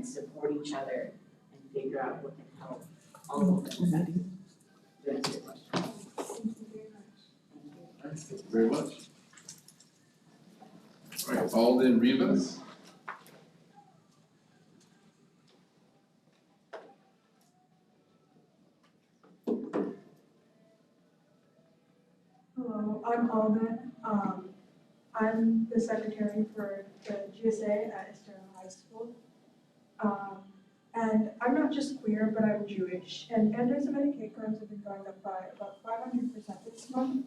and support each other and figure out what can help all of them. To answer your question. Thank you very much. All right, Alden Rivas. Hello, I'm Alden. I'm the secretary for the GSA at Estero High School. And I'm not just queer, but I'm Jewish. And anti-Semitic hate crimes have been going up by about 500% this month.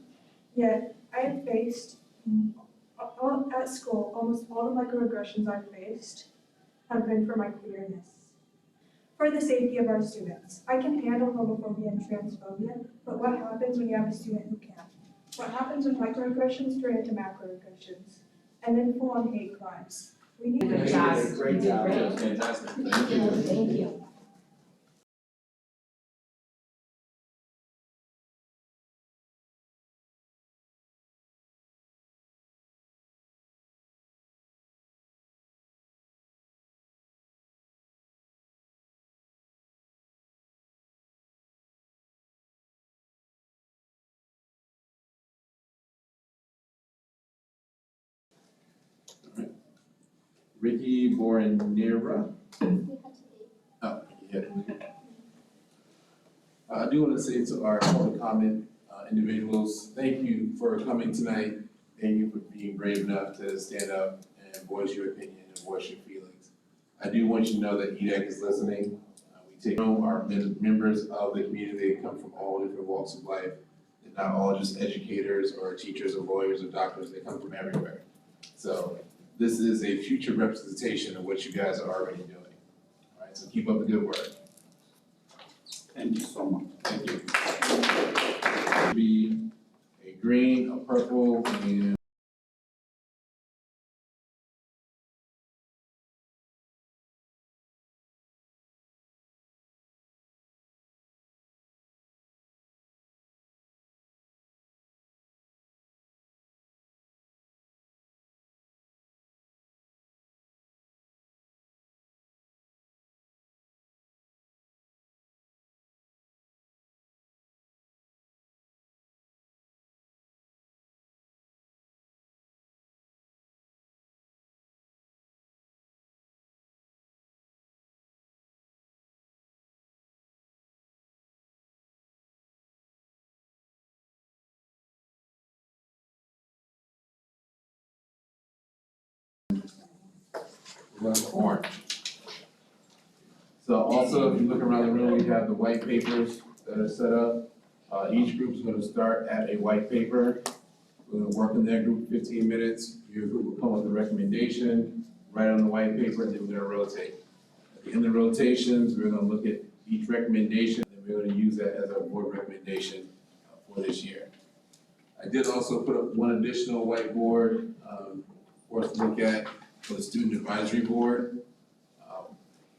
Yet I have faced, at school, almost all the microaggressions I've faced have been for my queerness. For the safety of our students. I can handle homophobia and transphobia, but what happens when you have a student who can't? What happens when microaggressions turn into macroaggressions, and then full-on hate crimes? We need Good to job. Great job. That was fantastic. Thank you. Thank you. Ricky Boranera. Oh, yeah. I do want to say to our public comment individuals, thank you for coming tonight. Thank you for being brave enough to stand up and voice your opinion and voice your feelings. I do want you to know that EDAC is listening. We take home our members of the community. They come from all different walks of life. They're not all just educators or teachers or lawyers or doctors. They come from everywhere. So this is a future representation of what you guys are already doing. All right, so keep up the good work. Thank you so much. Thank you. Be a green, a purple, and orange. So also, if you look around the room, we have the white papers that are set up. Each group is going to start at a white paper. We're going to work in that group 15 minutes. Your group will come with a recommendation, write on the white paper, and then we're going to rotate. At the end of the rotations, we're going to look at each recommendation, and we're going to use that as our board recommendation for this year. I did also put up one additional whiteboard for us to look at for the Student Advisory Board.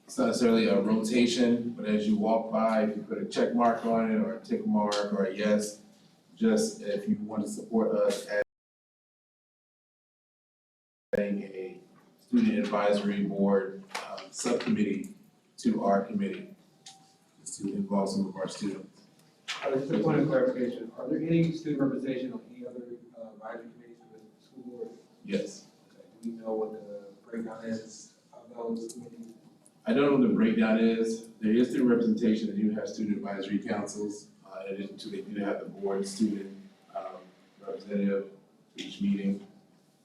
It's not necessarily a rotation, but as you walk by, if you put a check mark on it, or a tick mark, or a yes, just if you want to support us as adding a Student Advisory Board subcommittee to our committee, just to involve some of our students. Just a point of clarification, are there any student representation on any other advisory committees for the school board? Yes. Okay, do we know what the breakdown is of those committees? I don't know what the breakdown is. There is student representation. They do have student advisory councils. In addition to, they do have the board student representative for each meeting.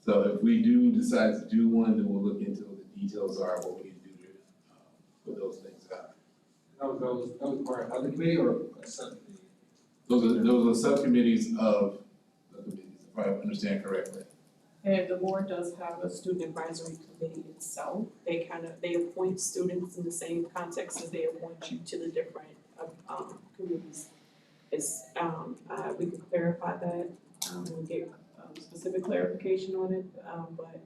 So if we do decide to do one, then we'll look into what the details are, what we need to do to put those things out. Those part of the committee or a subcommittee? Those are subcommittees of the committees, if I understand correctly. And the board does have a student advisory committee itself. They appoint students in the same context as they appoint you to the different committees. It's we can clarify that, we'll get specific clarification on it, but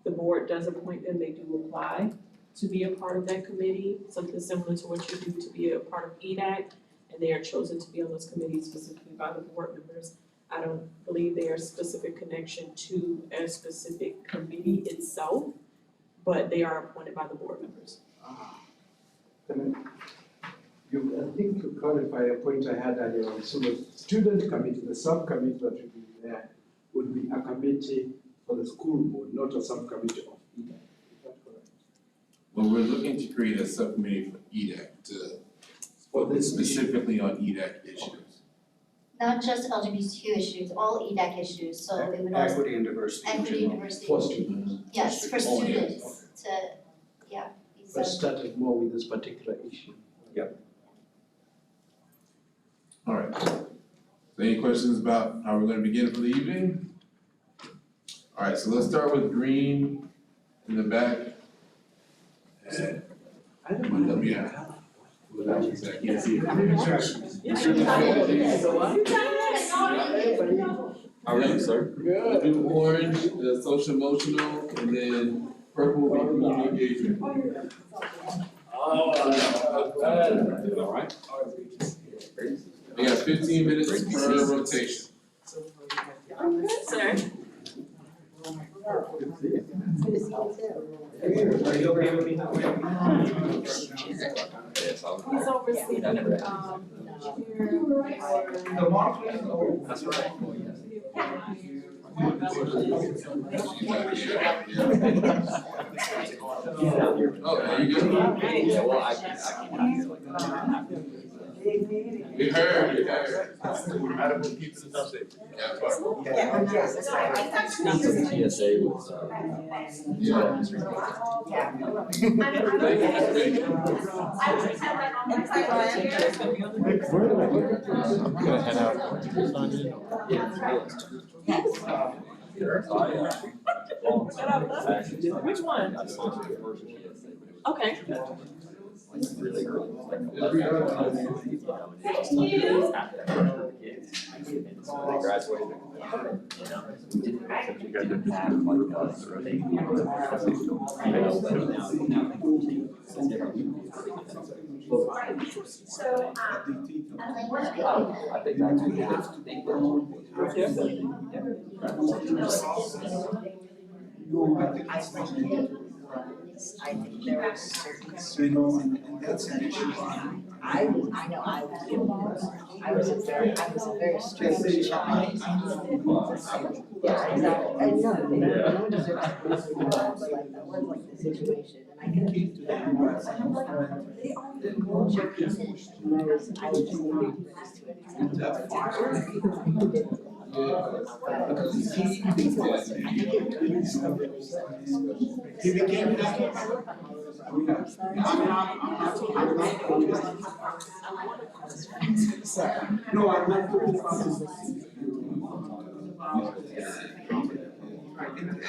the board does appoint them. They do apply to be a part of that committee, something similar to what you do to be a part of EDAC, and they are chosen to be on those committees specifically by the board members. I don't believe there's specific connection to a specific committee itself, but they are appointed by the board members. I think to clarify a point I had earlier, so the student committee, the subcommittee that would be there would be a committee for the school board, not a subcommittee of EDAC. Is that correct? Well, we're looking to create a subcommittee for EDAC to focus specifically on EDAC issues. Not just LGBTQ issues, all EDAC issues, so it would also, Equity and diversity. in equity, general. diversity, For students, yes, for Oh, yeah. students to, yeah, be but so. started more with this particular issue. All right. So any questions about how we're gonna begin for the evening? All right, so let's start with Green in the back. And let me out. I can't see it. How are you, sir? We'll do orange, the social emotional, and then purple will be community engagement. All right. We got 15 minutes per rotation. Sir? Are you okay with me now? Yes, I'll. He's overseeing, The mark, please. Oh, That's right. Oh, there you go. Yeah, well, I can like that. We heard. Adam will keep it up there. Yeah. TSA was, Yeah. I'm gonna head out. Which one? Okay. Really early. And so they graduated. So, I think I think there are certain schools, and that's an issue. I know I was a very strange child. Yeah, exactly, I know, no one deserves to be but like, that was like the situation, and I can keep doing that. The culture piece, when I was just not used to it. He became happy. No, I'm not talking about this. Why do you think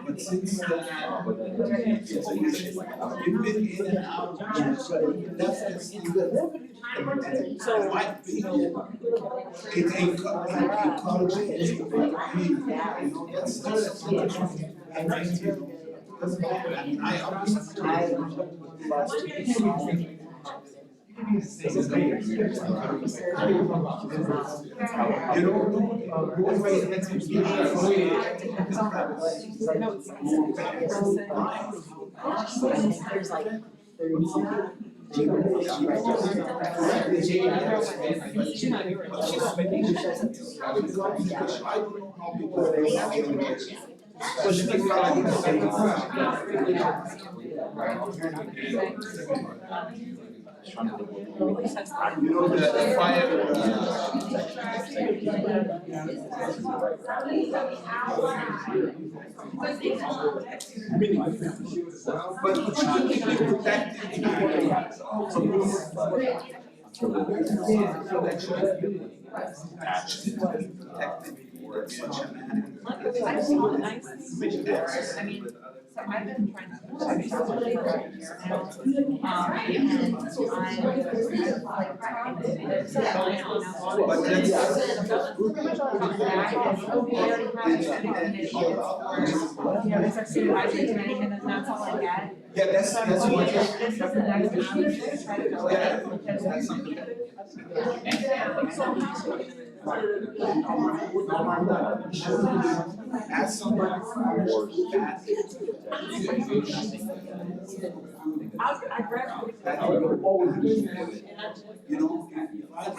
but since you've been in and out, that's the so might be it encourages you know, that's and I you know, one way it makes me There's like 30. You know, the fire. But it's not So I've been trying to check out for a year now. And I like practicing this. But that's pretty much all about that. We already have a student committee for, there's our supervisory committee, and then that's all I get. Yeah, that's So I'm what. hoping this is the next avenue to try to go with, because As someone who's fast, I graduated. that will always be, you know. I'm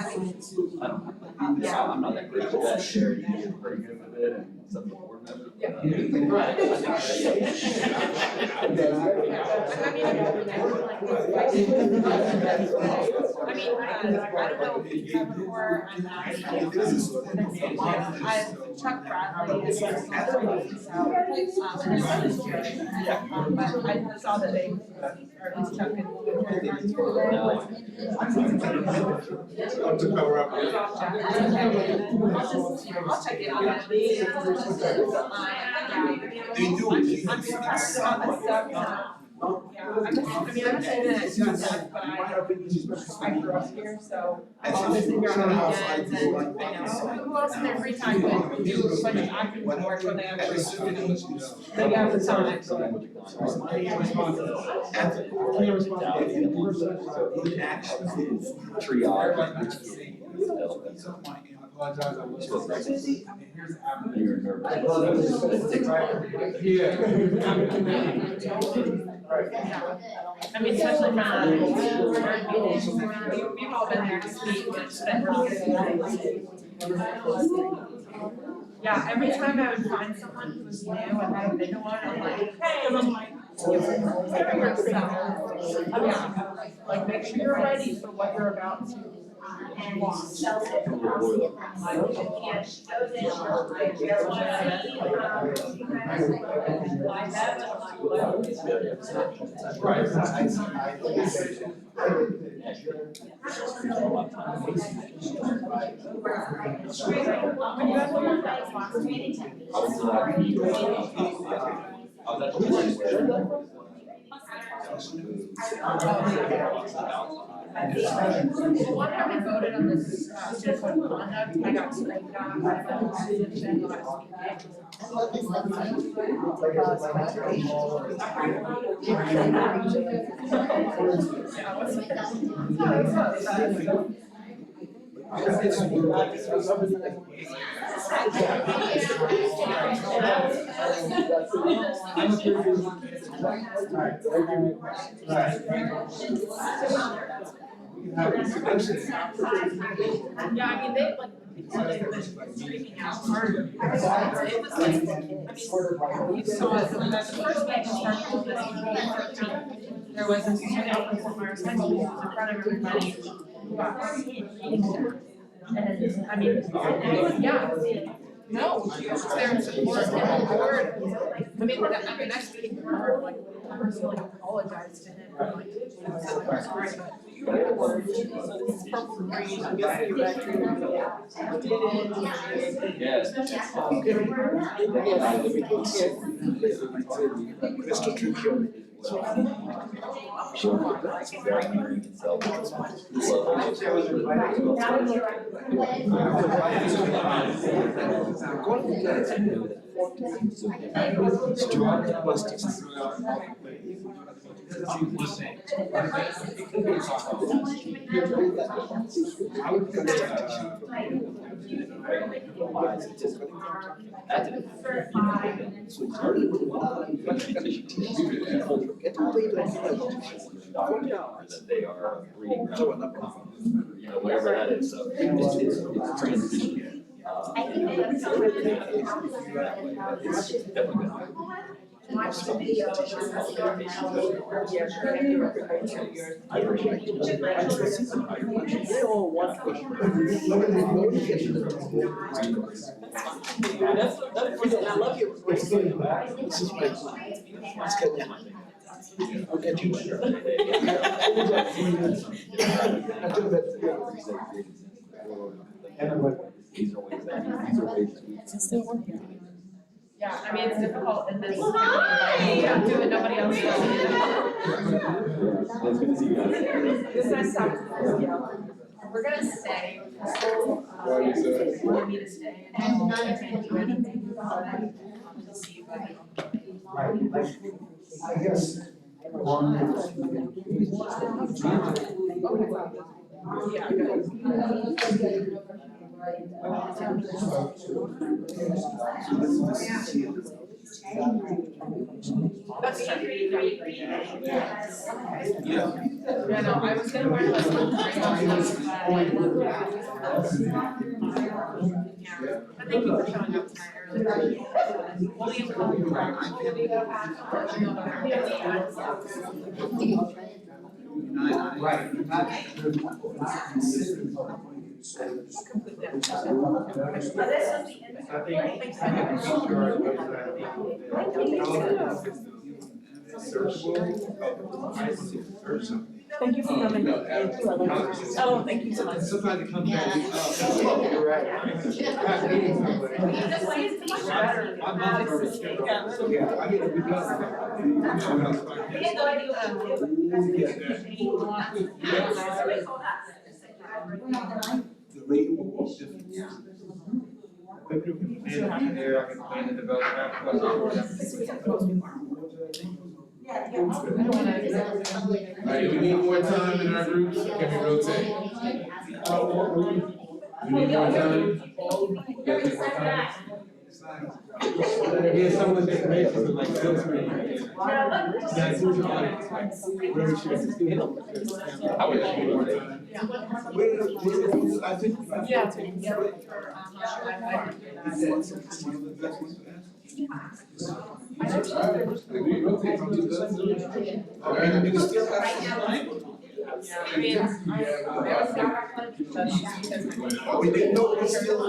not that great at that, Sherry, you're pretty good with it, and some of the board members. I don't know if you've ever before, Chuck Bradley is so, but I saw that they, or at least Chuck and. To cover up. I'll check it out. They do. I'm surprised about this stuff. I'm not saying that it's not that, but I grew up here, so I'll visit here on the weekends and, who else in their free time would do a bunch of acting work when they actually have the time. Triage. Apologize, I was. You're nervous. I mean, especially from we've all been there to speak, and it's been really good. Yeah, every time I would find someone who was new and hadn't been to one, I'm like, hey, prepare yourself. Yeah, like make sure you're ready for what you're about to watch. One time we voted on this, student code of conduct, I got screened out, I got a position last Yeah, I mean, they like, freaking out hard. It was like, I mean, you saw it, when the first day we started all this, there was this student from our high school who was in front of everybody who got eating there. And, I mean, yeah, no, she was there in support and board. I mean, next week, we're like, personally apologized to him, like, sorry, but. Yes. That they are reading, whatever that is, so it's transition. It's definitely been. They all want to. I love you. This is my. I'll get you better. Is it still working? Yeah, I mean, it's difficult in this environment, doing nobody else does it. It's good to see you guys. This nice talking, yeah. We're gonna stay, so, wanted me to stay and I can't do anything, but I wanted to see you guys. I guess. Yeah, good. That's true. Yeah, no, I was gonna wear like. But thank you for showing up tonight early. Thank you for coming. Oh, thank you so much. Sometimes it comes back. You're right. My mom's nervous. Yeah, I get it because. The rate will be different. There, I can plan and develop Alright, do we need more time in our groups, or can we rotate? We need more time? Can we more time? Yeah, some of the information, like filtering. Yeah, it's usually like, where we should have students. I would need more time. I think. Yeah. We rotate from two to And you still have some time. I mean, We didn't know it was still.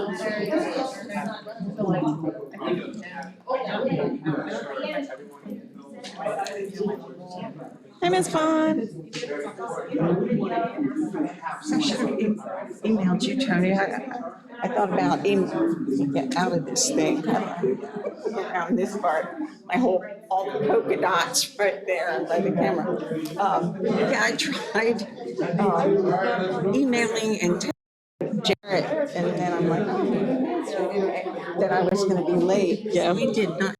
Hey, Ms. Vaughn. I should have emailed you, Tony. I thought about get out of this thing. Around this part, all the polka dots right there by the camera. Yeah, I tried emailing and texting Jared, and then I'm like, oh, that I was gonna be late. Yeah, we did not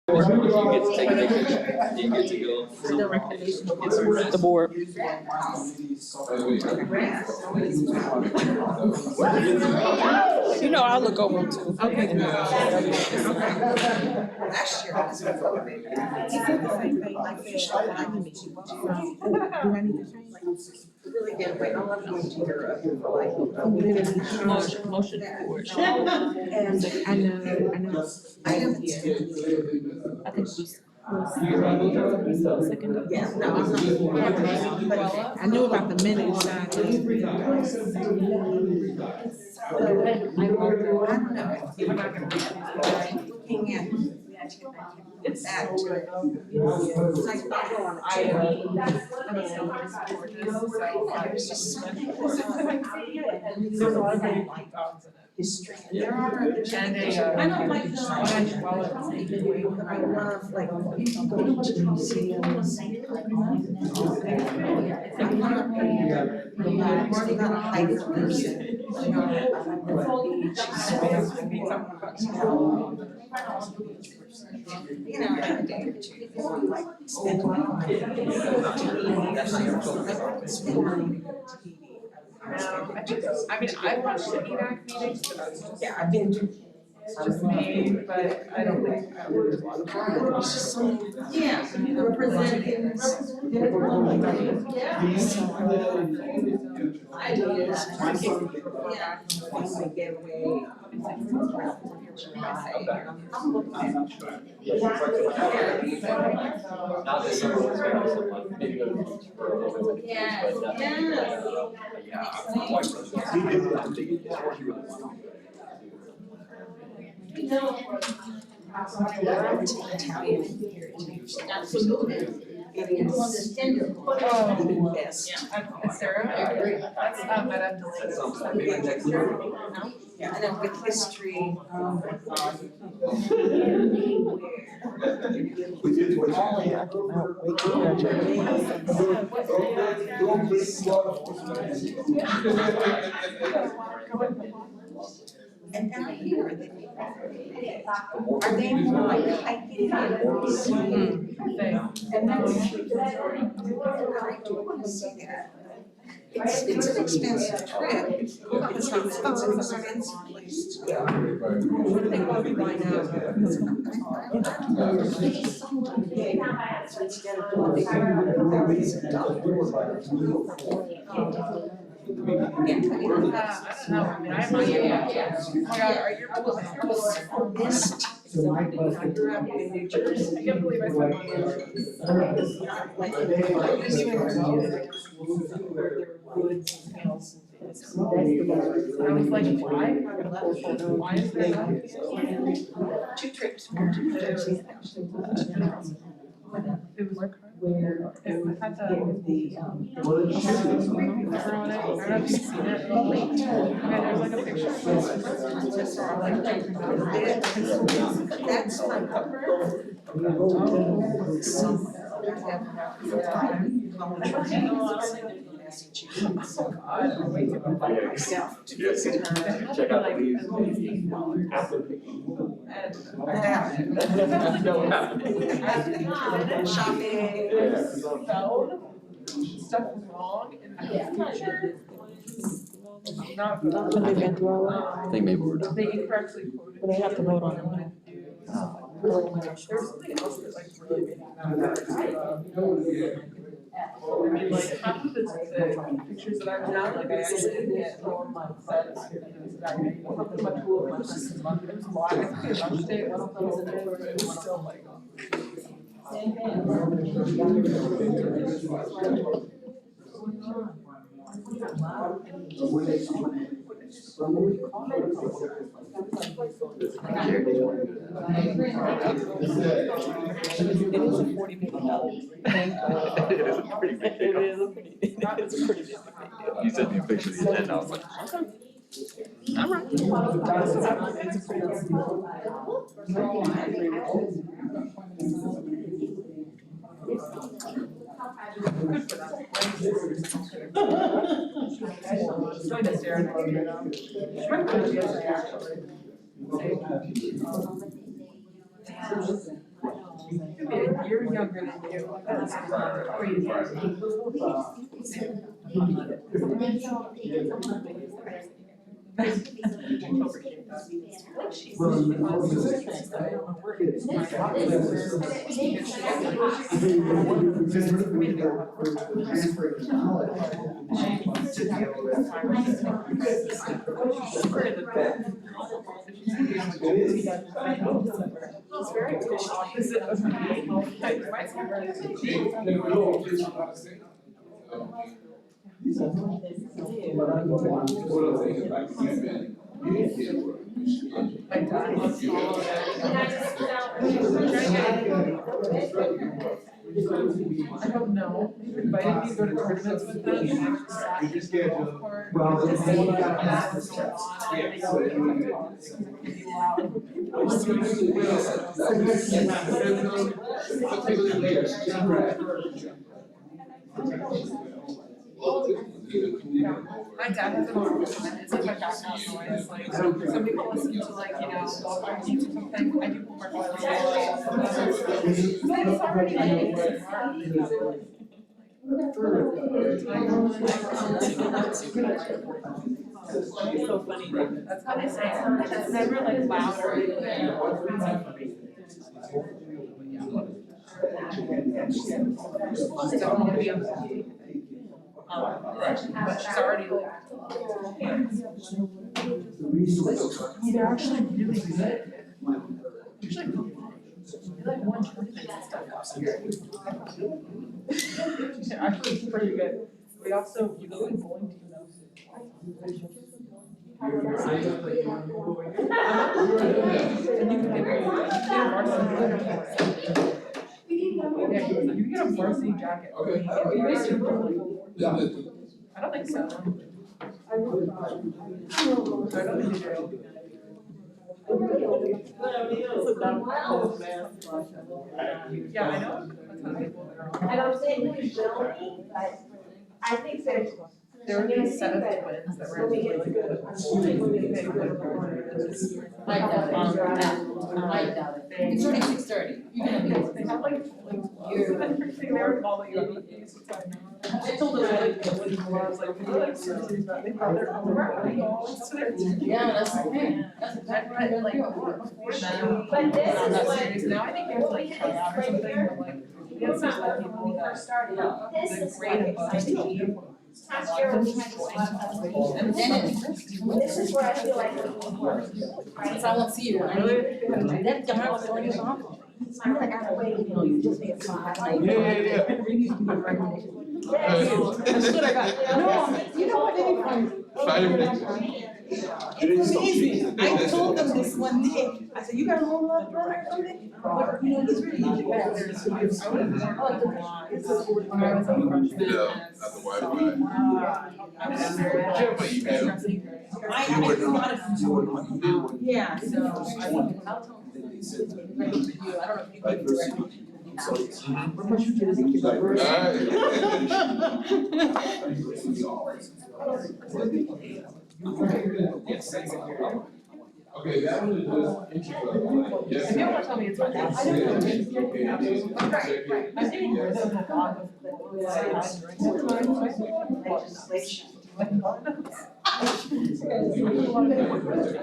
You get to take a vacation, you get to go. The recommendation Get some rest. the board. You know, I'll look over them too. Okay. Last year I was with her, baby. He said the same thing, like, I need to do I need to change? Really get away, I love going to Europe for like a week. Motion forward. And I know, I haven't stayed. I think it was. Yeah, no, I'm not. But I knew about the minutes, I don't know, if we're not gonna read it, looking at. It's that to it. It's like, there's just something there's a lot of like history. There are, I don't like the. I love like, you can go to museums. I'm not relaxed, I'm not a hike person. You know, I love the beach, you know, a day or two, like, spend money. Spend money to TV. I mean, I watched the EDAC meetings, but I was just, Yeah, I've been to. it's just me, but I don't think I would a lot of Yeah, representing. Ideas. Yeah. Family getaway. Not that someone was going to someone, maybe go to the beach for a little bit. Yeah, But yeah, my wife was. Italian heritage. It is the best. Sarah, I agree. That's, I'd have to That sounds like like. maybe next year. Yeah, and then with history, and I hear that are they more like hiking and seeing? And that's, I do want to see that. It's an expensive trip. It's an expensive place to go. What do they want to buy now? So instead of thousands of dollars. I don't know, I mean, I have my, oh my God, are you? Missed. I grew up in New Jersey. I can't believe I said Woods and hills. I was like, why is there not? 2 trips. It was like, it had the, on it, I don't know if you've seen it. Okay, there's like a picture of this, just sort of like jumping out. That's my cover. Massachusetts. I'm waiting for Myself to Yes. visit her. Check out the leaves. Shopping. Stuff wrong in the future. Not. I think maybe we're done. They incorrectly quoted. They have to vote on it. There's something else that like really made me mad. I mean, like half of the pictures that I've done, like I actually didn't get all my sets. One of them, my tool, it was a lot. I think I rushed it, one of them was in it, but it was still like. It is a $40 million thing. It is a pretty big deal. It's a pretty big deal. You sent me a picture of the agenda, I was like, okay. All right. It's a pretty big deal. Could be a year younger than you, that's crazy. He's very much opposite of me. Like, my I don't know. They've invited me to go to tournaments with them and actually sat in the golf cart. Well, And then they you got got masks masks. on and they don't have to talk because it can be loud. My dad has a problem with it. It's like my background noise. Like some people listen to like, you know, local beats or something. I do homework while I'm it's already so funny. That's how they say it. It's never like loud or anything. She's definitely gonna be on the but she's already like. They're actually really good. Actually, they like won tournaments and stuff last year. They're actually pretty good. We also, you go in bowling team though. And you can get a varsity jacket. Okay. I don't think so. I don't think they do. Yeah, I know a ton of people that are on. I don't say who's building, but I think there's. There were these set of twins that were actually really good. I doubt it. I doubt it. It's already 6:30. You're gonna be. They have like they were calling you. I told them I was like, seriously, but they thought they're all Yeah, that's okay. That's exactly what like, they're before that, But this I'm is not what. serious. Now I think they have to like try out or something, but like, we had some like people that started out. This the is grade what above excites me. me. Last year was kind of this is where I feel like. Since I won't see you, I mean, that guy was already off. I'm like, I wait, you know, you just need to come. Yeah. That's what I got. No, you know what, it's amazing. I told them this one day. I said, you got a long lost brother or something? But, you know, he's really easy. I would have worn a lot when I was a freshman. Yeah, that's the Wi-Fi. I was very stressing. I got it from Jordan. Yeah, so I don't know if you can direct. Okay, that was just intro. Yes. If you don't want to tell me, it's fine. I don't know. I think there's a lot of legislation. I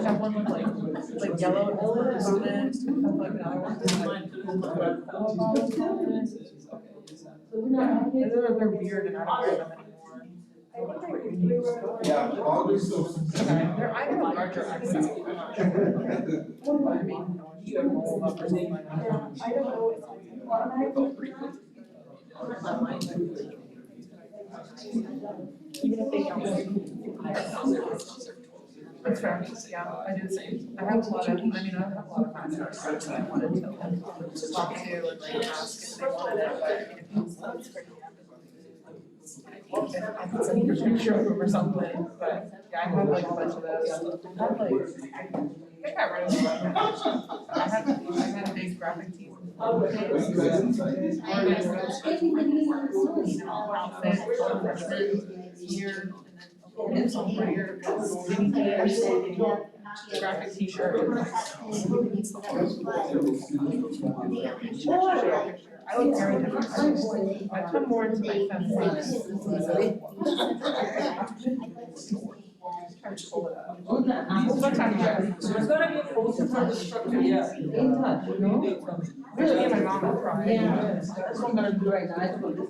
have one with like yellow elements on it, I have like another one with they're weird and I don't wear them anymore. Yeah, all this stuff. They're either larger or XL, I'm not sure. But I mean, you have roll up or something like that. I don't know. Even if they don't. That's fair, yeah, I do the same. I have a lot of, I mean, I have a lot of masters that I wanted to talk to and like ask if they wanted it, but I could send you a picture of them or something, but yeah, I have like a bunch of those. I have like, I got rid of them. I had a big graphic team. You know, outfit, freshman year, and then sophomore year, skinny jeans. graphic t-shirt. I look very different. I come more into my feminine. Trying to pull it up. What time is it? It's gonna be posted for the structure, yeah. In touch, you know? Really, me and my mom are crying. Yeah, that's what I'm gonna do right now. I told this.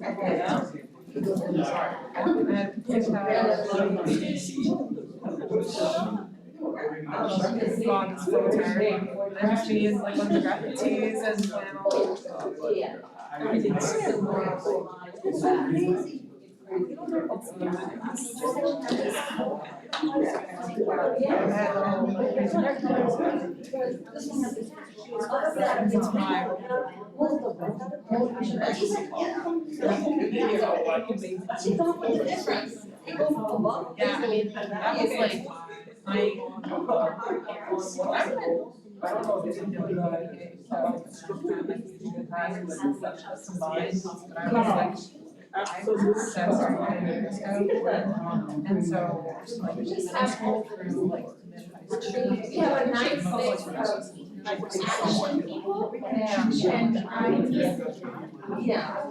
Sorry. I had kids Mom's military. And just being like on the graphic tees and flannel. Yeah. Yeah, I mean, that was like I don't know if it's really I was like, absolutely obsessed with years ago. And so, like, just in school through like mid-high We have a nice mix of action people and Yeah.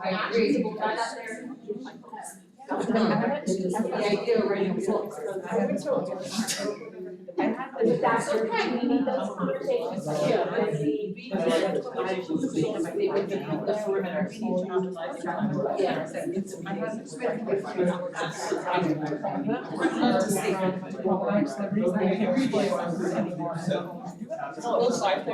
I agree. The idea of writing books. that's okay, we need those conversations. The perimeter school to utilize the Yeah. I had the reason I can't explain this anymore. Oh, looks like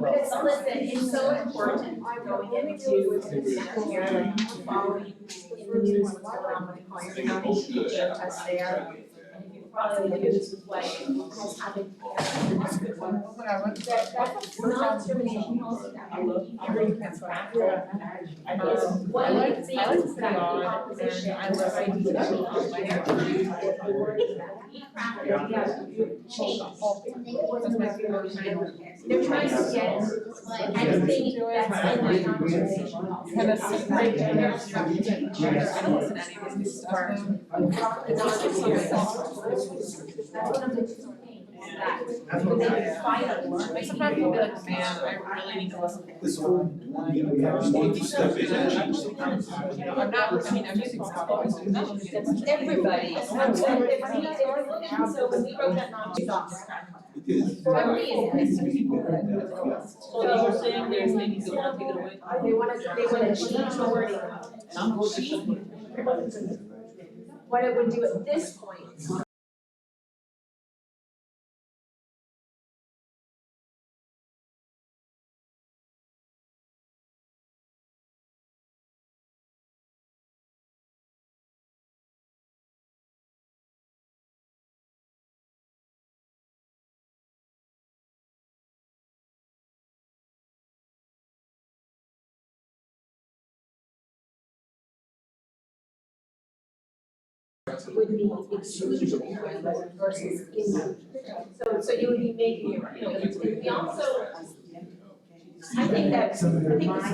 But it's, listen, it's so important going into next year, following in the news, Collier County teacher test there. And if you follow the news with what has happened here. That's non-discrimination policy that is one of the things that the opposition change. They're trying to get, I think that's in my conversation. Kind of separate parents from teachers. I don't listen to any of this stuff. That's one of the things that when they fight a lot. Like sometimes I'll be like, man, I really need to listen to this. This one, we have to step in and change things. I'm not, I mean, I'm using Spotify, so That's everybody. So when we wrote that non-stop. It is. For me, it's So you were saying there's maybe they want to take it away? they wanna change the wording. What it would do at this point. Would be exclusionary versus inclusion. So you would be making it, we also, I think this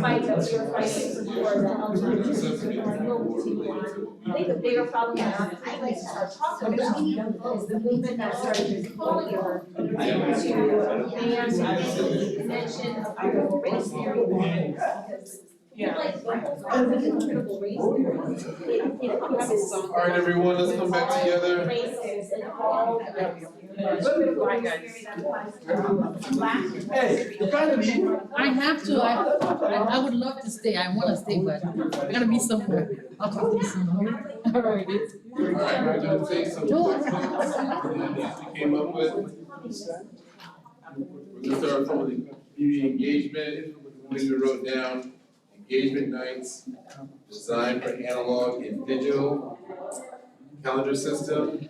fight that we were fighting for the LGBT, I think the bigger problem that I'd like to start talking about is the movement that started calling for to ban the mention of critical race theory. Yeah. Like, the whole concept of critical race theory, it encompasses All right, everyone, let's come back together. races and all critical race theory that applies to black. Hey, you gotta leave. I have to, I would love to stay, I wanna stay, but I gotta be somewhere. I'll talk to you soon, all right? All right, we're gonna take some quick minutes that we came up with. We're gonna start from the community engagement, we wrote down engagement nights, design for analog and digital, calendar system,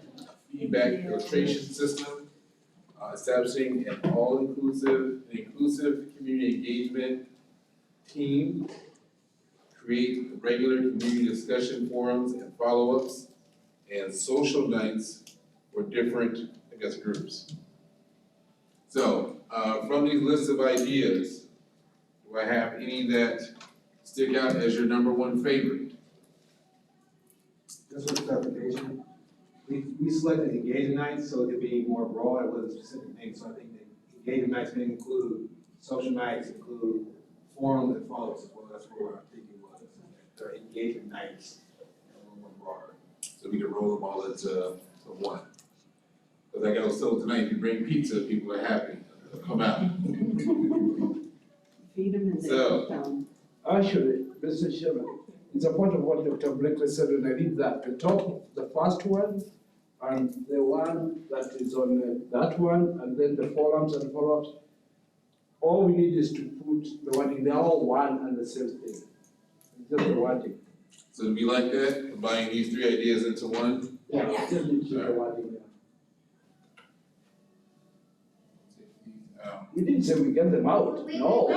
feedback filtration system, establishing an inclusive community engagement, team, create regular community discussion forums and follow-ups, and social nights for different, I guess, groups. So, from these lists of ideas, do I have any that stick out as your number one favorite? Just for clarification, we selected engagement nights, so it could be more broad, it wasn't specific things, so I think that engagement nights may include, social nights include forums and follow-ups as well, that's what our thinking was. They're engagement nights, and a little more broader. So we can roll them all into one. Because like I was told tonight, if you bring pizza, people are happy, they'll come out. Feed them and So- Actually, Mr. Chairman, it's a point of what Dr. Blakely said, and I read that, the top, the first one, and the one that is on that one, and then the forums and follow-ups. All we need is to put the wording, they're all one and the same thing. It's just the wording. So to be like that, combining these three ideas into one, Yeah, just need to keep the wording there. We didn't say we get them out, no, we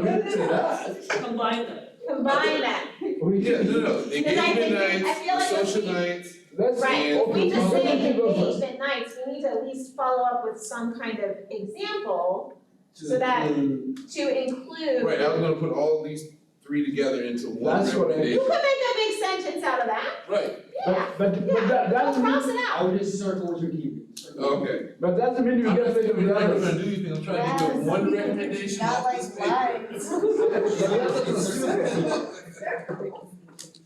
didn't say that. Combine them. Combine that. We yeah, did. no, Because I think engagement that- I nights, feel like social we- nights, Let's, Right, if okay, we just so say let me go first. engagement nights, we need to at least follow up with some kind of example so that, to include. right, I was gonna put all these three together into one That's what I- You recommendation. could make a big sentence out of that, Right, yeah, But that, we'll doesn't cross mean, it out. I would just circle what you're keeping. okay. but doesn't mean you I'm get not rid saying of we're the not others. gonna do anything, I'm trying to get one recommendation off this paper.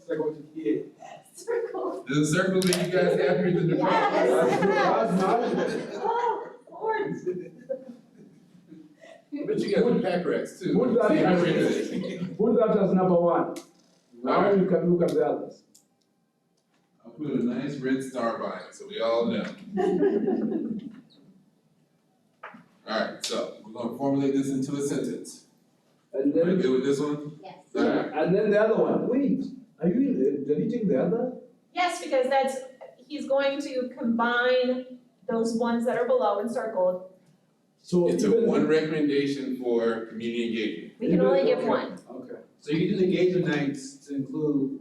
Circle what you did. Circle. Does the circle make you guys happy with the Yes. department? Oh, Lord. But you got the pack rats too. Put that, See, I read it. put that as number one. Now Alright. you can look at the others. I'll put a nice red star by it, so we all know. Alright, so we're gonna formulate this into a sentence. And Are you then, good with this one? Yes. Alright, and then the other one, wait, are you deleting the other? Yes, because that's, he's going to combine those ones that are below and circled. So into even- one recommendation for community engagement. We can only give one. Okay. So you can do the engagement nights to include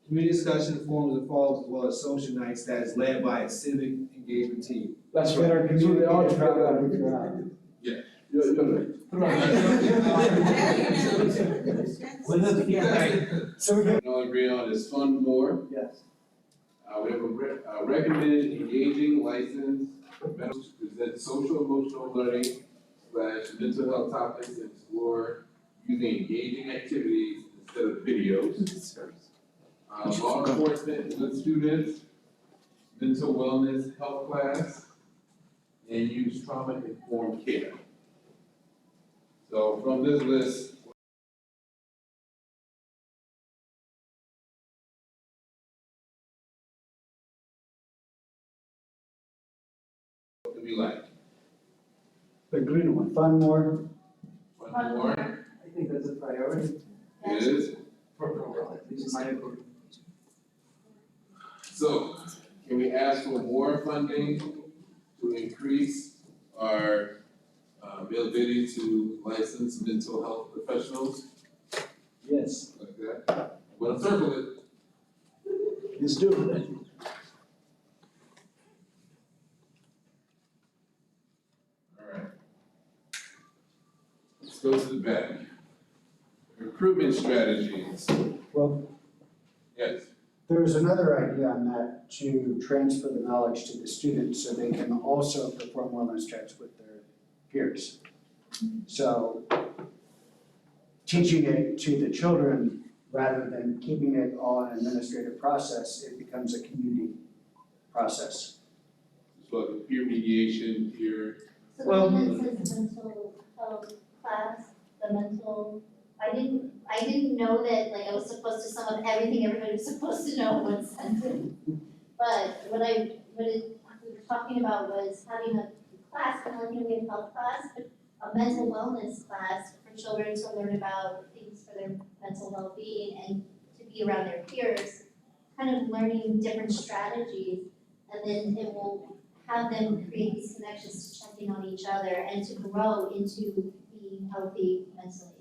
community discussion forums and forums as well as social nights that is led by a civic engagement team. That's right. So they all together. Yeah. You're right. So we We all agree on is fund more. Yes. We have a recommended engaging license, to present social emotional learning / mental health topics and explore using engaging activities instead of videos. Law enforcement with students, mental wellness health class, and use trauma-informed care. So from this list, what do we like? The green one. Fund more. One more, I think that's a priority. it is. At least in my opinion. So, can we ask for more funding to increase our availability to license mental health professionals Yes. like that? We'll circle it. Let's do it. Alright. Let's go to the back. Recruitment strategies. Well, Yes. there's another idea on that, to transfer the knowledge to the students so they can also perform wellness checks with their peers. So teaching it to the children rather than keeping it all an administrative process, it becomes a community process. So like a peer mediation, peer, So the one that says mental health class, the mental, I didn't know that, like, I was supposed to sum up everything everybody was supposed to know in one sentence. But what we were talking about was having a class, kind of like, we have health class, but a mental wellness class for children to learn about things for their mental well-being and to be around their peers, kind of learning different strategies, and then it will have them create these connections to check in on each other and to grow into being healthy mentally.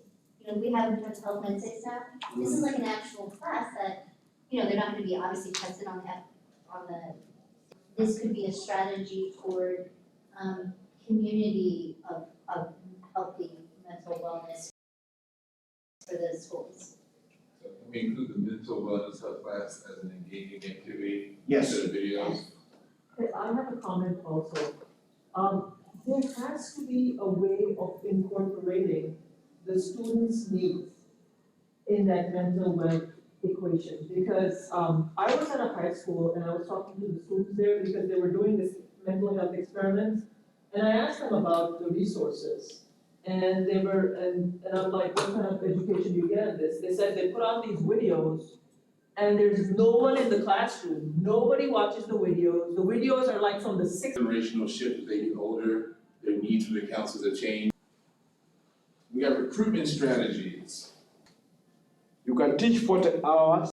we have mental health Wednesdays now. This is like an actual class that, they're not gonna be obviously tested on this could be a strategy toward, community of healthy mental wellness for the schools. So can we include the mental wellness health class as an engaging activity? Yes. Instead of videos? Okay, I have a comment also. There has to be a way of incorporating the students' needs in that mental health equation. Because, I was at a high school and I was talking to the students there because they were doing this mental health experiment. And I asked them about the resources. And they were, and I'm like, what kind of education do you get in this? They said they put on these videos and there's no one in the classroom. Nobody watches the videos. The videos are like from the 60s. Generational shift as they get older, their needs for the counselors have changed. We got recruitment strategies. You can teach 40 hours.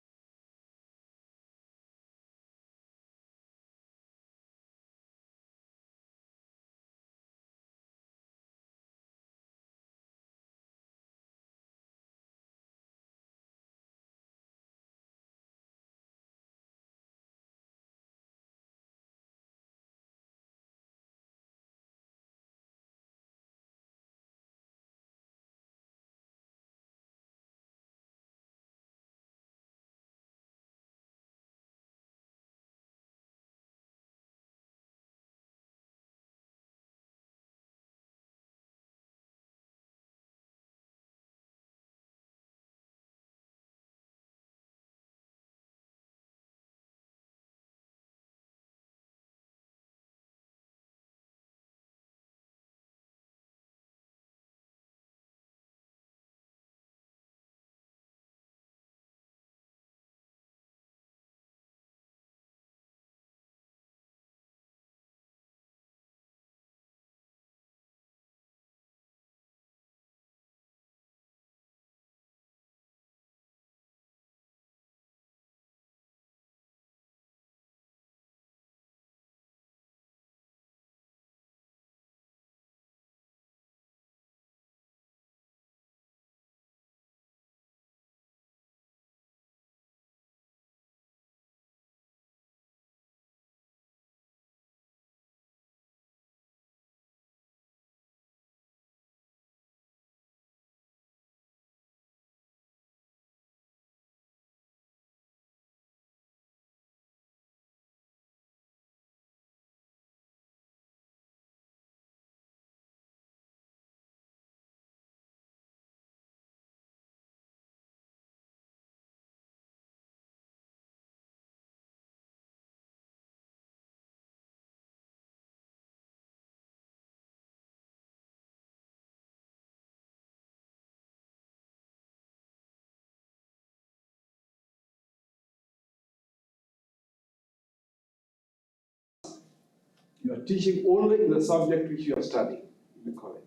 You are teaching only in the subject which you are studying in the college.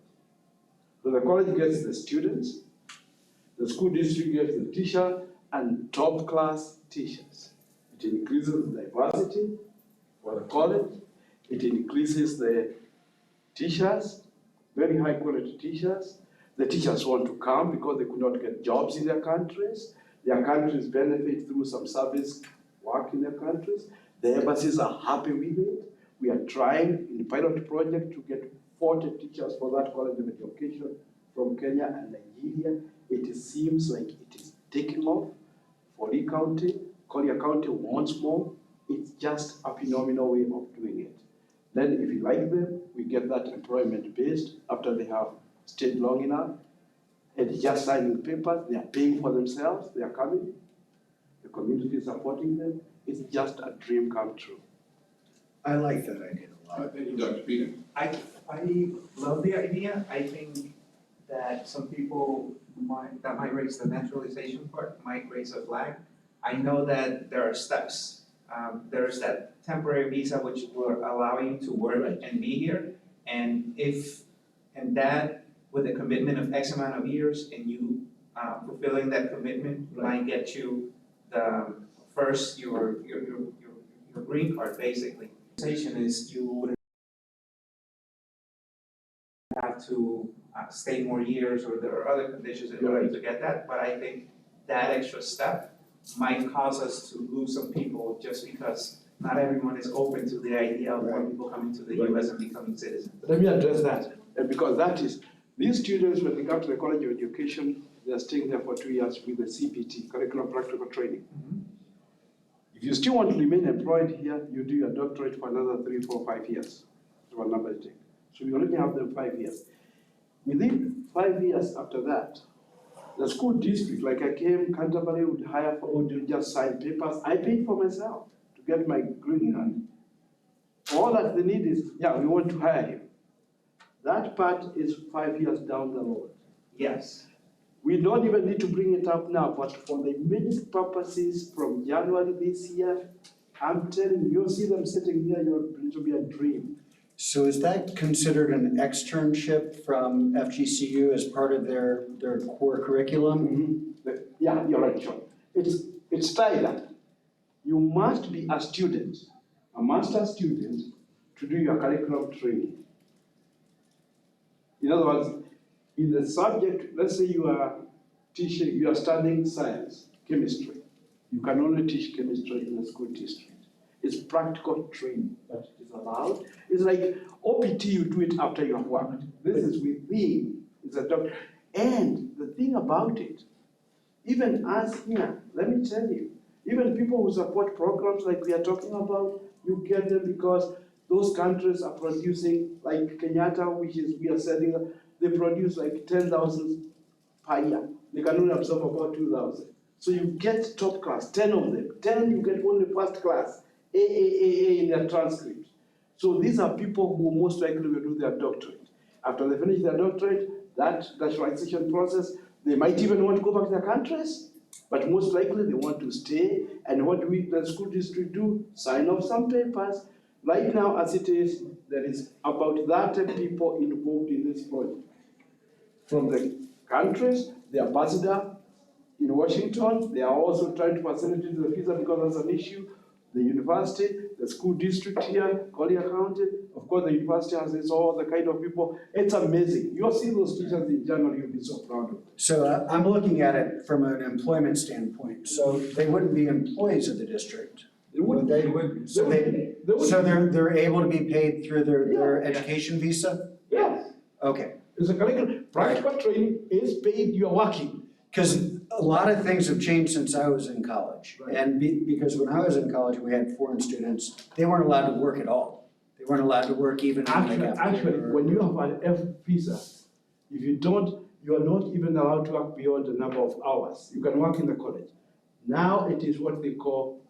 So the college gets the students, the school district gets the teacher, and top class teachers. It increases the diversity for the college. It increases the teachers, very high quality teachers. The teachers want to come because they could not get jobs in their countries. Their countries benefit through some service work in their countries. The embassies are happy with it. We are trying in the pilot project to get 40 teachers for that college of education from Kenya and Nigeria. It seems like it is taking off for Lee County. Collier County wants more. It's just a phenomenal way of doing it. Then if you like them, we get that employment based after they have stayed long enough. And just signing papers, they are paying for themselves, they are coming. The community is supporting them. It's just a dream come true. I like that idea a lot. Thank you, Dr. Peter. I love the idea. I think that some people might raise the naturalization part, might raise a flag. I know that there are steps. There's that temporary visa which will allow you to work and be here. And that with a commitment of X amount of years and you fulfilling that commitment might get you the first your green card basically. Is you would have have to stay more years, or there are other conditions in order to get that, but I think that extra step might cause us to lose some people just because not everyone is open to the idea of more people coming to the US and becoming citizens. Let me address that, because that is, these students, when they come to the College of Education, they are staying there for 2 years with the CPT, Curriculum Practical Training. If you still want to remain employed here, you do your doctorate for another 3, 4, 5 years. What number you take. So you only have them 5 years. Within 5 years after that, the school district, like I came, Canterbury would hire for, would just sign papers. I paid for myself to get my green card. All that they need is, yeah, we want to hire him. That part is 5 years down the road. Yes. We don't even need to bring it up now, but for the immediate purposes from January this year, I'm telling you, you'll see them sitting here, it will be a dream. So is that considered an externship from FGCU as part of their core curriculum? Yeah, you're right, John. It's tied up. You must be a student, a master's student, to do your curriculum training. In other words, in the subject, let's say you are teaching, you are studying science, chemistry. You can only teach chemistry in the school district. It's practical training that is allowed. It's like OPT, you do it after you have worked. This is within, it's a doctor. And the thing about it, even us here, let me tell you, even people who support programs like we are talking about, you get them because those countries are producing, like Kenyatta, which is, we are selling, they produce like 10,000 per year. They can only absorb about 2,000. So you get top class, 10 of them. 10, you get only first class, A in their transcript. So these are people who most likely will do their doctorate. After they finish their doctorate, that naturalization process, they might even want to go back to their countries, but most likely they want to stay. And what do we, the school district do? Sign off some papers. Right now, as it is, there is about 30 people involved in this project. From the countries, the ambassador in Washington, they are also trying to facilitate the visa because that's an issue. The university, the school district here, Collier County, of course the university has its all the kind of people. It's amazing. You'll see those teachers in January, you'll be so proud of them. So I'm looking at it from an employment standpoint. So they wouldn't be employees of the district, would they? So they're able to be paid through their education visa? Yes. Okay. It's a curriculum. Practical training is paid, you're working. Because a lot of things have changed since I was in college. Right. And because when I was in college, we had foreign students, they weren't allowed to work at all. They weren't allowed to work even in the Actually, when you have an F visa, if you don't, you are not even allowed to work beyond the number of hours. You can work in the college. Now it is what they call,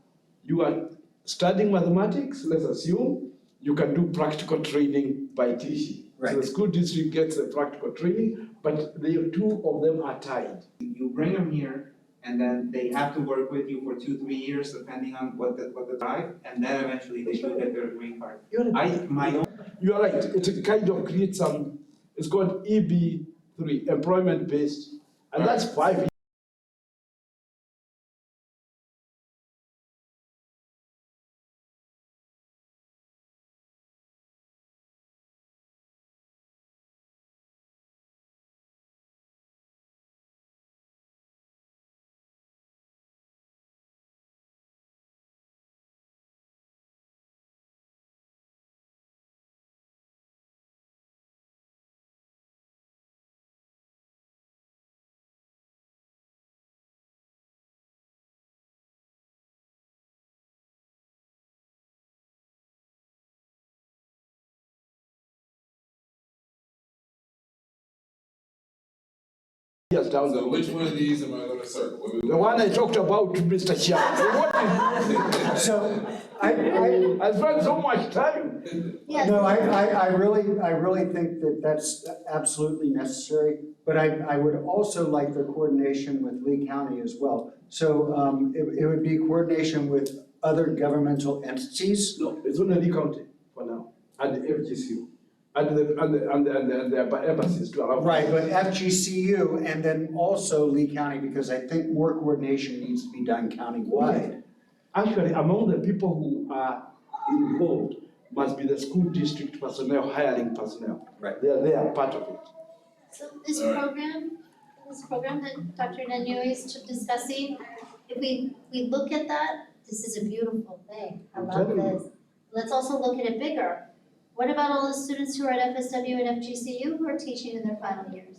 you are studying mathematics, let's assume, you can do practical training by teaching. Right. So the school district gets the practical training, but the two of them are tied. You bring them here, and then they have to work with you for 2-3 years, depending on what the drive, and then eventually they do get their green card. You are right. It kind of creates some. It's called EB3, employment based, and that's 5 years. Down So which one of these am I gonna circle? the one I talked about, Mr. Chair. So I spent so much time. No, I really think that that's absolutely necessary, but I would also like the coordination with Lee County as well. So it would be coordination with other governmental entities? No, it's only Lee County for now, and the FGCU, and the embassies to allow. Right, but FGCU and then also Lee County, because I think more coordination needs to be done countywide. Actually, among the people who are involved, must be the school district personnel hiring personnel. Right. They are part of it. So this program that Dr. Nenyo is discussing, if we look at that, this is a beautiful thing. I I'm love telling you. this. Let's also look at it bigger. What about all the students who are at FSW and FGCU who are teaching in their final years,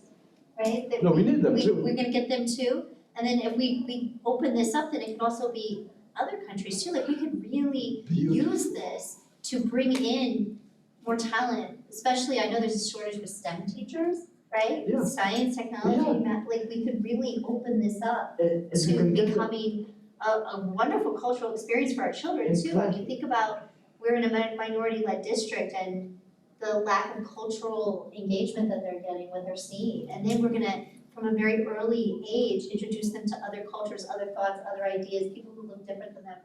right? That No, we need them too. We're gonna get them too. And then if we open this up, then it could also be other countries too. Like we could really use this to bring in more talent, especially I know there's a shortage with STEM teachers, right? Yeah. Science, technology, Yeah. math, like we could really open this up And you to can get them. becoming a wonderful cultural experience for our children too. I mean, think about, we're in a minority-led district and the lack of cultural engagement that they're getting, what they're seeing. And then we're gonna, from a very early age, introduce them to other cultures, other thoughts, other ideas, people who look different than them.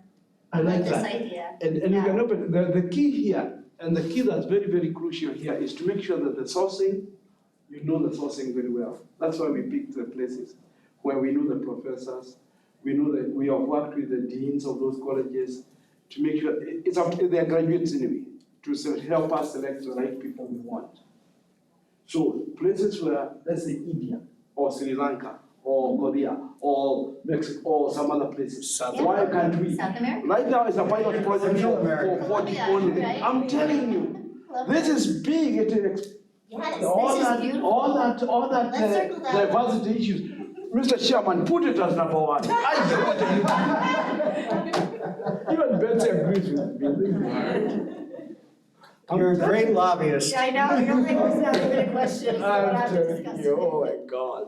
I like This that. idea. And you can open, the key here, and the key that's very, very crucial here is to make sure that the sourcing, you know the sourcing very well. That's why we picked the places where we know the professors, we know that we have worked with the deans of those colleges to make sure, they're graduates anyway, to help us select the right people we want. So places where, let's say India, or Sri Lanka, or Korea, or Mexico, or some other places. Why can't we? South America. Right now, it's a pilot project Central for America. 40 Yeah, only. right. I'm telling you, Love this that. is big. Yes, All this is that, beautiful. all that Let's circle that. diversity issues. Mr. Chairman, put it as number one. Even Betsy agrees with me. You're a great lobbyist. Yeah, I know, you don't think it's not even a question, it's what I'm I'm telling discussing. you, oh my God.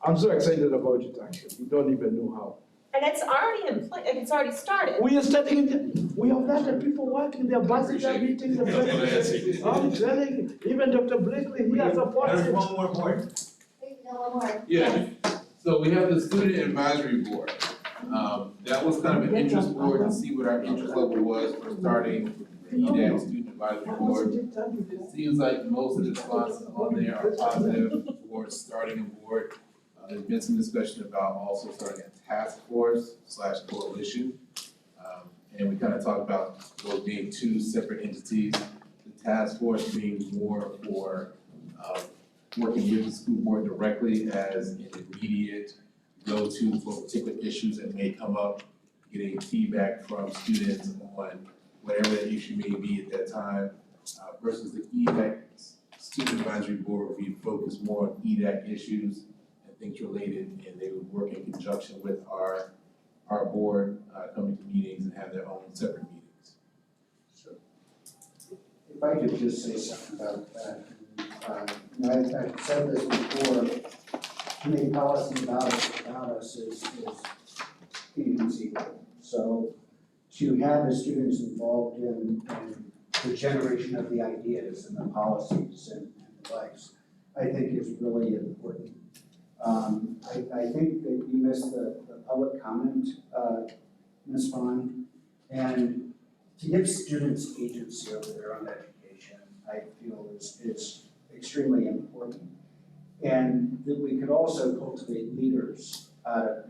I'm so excited about it actually. You don't even know how. And it's already in place, it's already started. We are starting it, we have that people working, their buses are meeting the president. I'm telling you, even Dr. Blakely, he has supported. There's one more board. Wait, no, one more. Yeah, so we have the student advisory board. That was kind of an interest board to see what our interest level was for starting the EDAC student advisory board. It seems like most of the responses on there are positive towards starting a board. There's been some discussion about also starting a task force / coalition. And we kind of talked about those being two separate entities. The task force being more for working with the school board directly as an immediate go-to for particular issues that may come up, getting feedback from students on whatever the issue may be at that time, versus the EDAC student advisory board would be focused more on EDAC issues and things related, and they would work in conjunction with our board, coming to meetings and have their own separate meetings. So. If I could just say something about that. I've said this before, to make policy about us is inconceivable. So to have the students involved in the generation of the ideas and the policies and the likes, I think is really important. I think that you missed the public comment, Ms. Vaughn, and to give students agency over their own education, I feel is extremely important. And that we could also cultivate leaders out of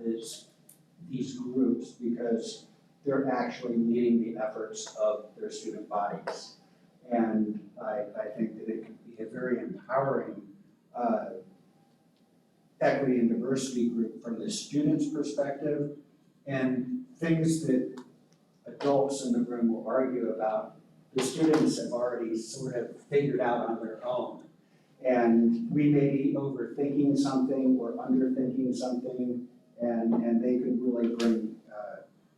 these groups because they're actually leading the efforts of their student bodies. And I think that it could be a very empowering equity and diversity group from the students' perspective, and things that adults in the room will argue about, the students have already sort of figured out on their own. And we may be overthinking something or underthinking something, and they could really bring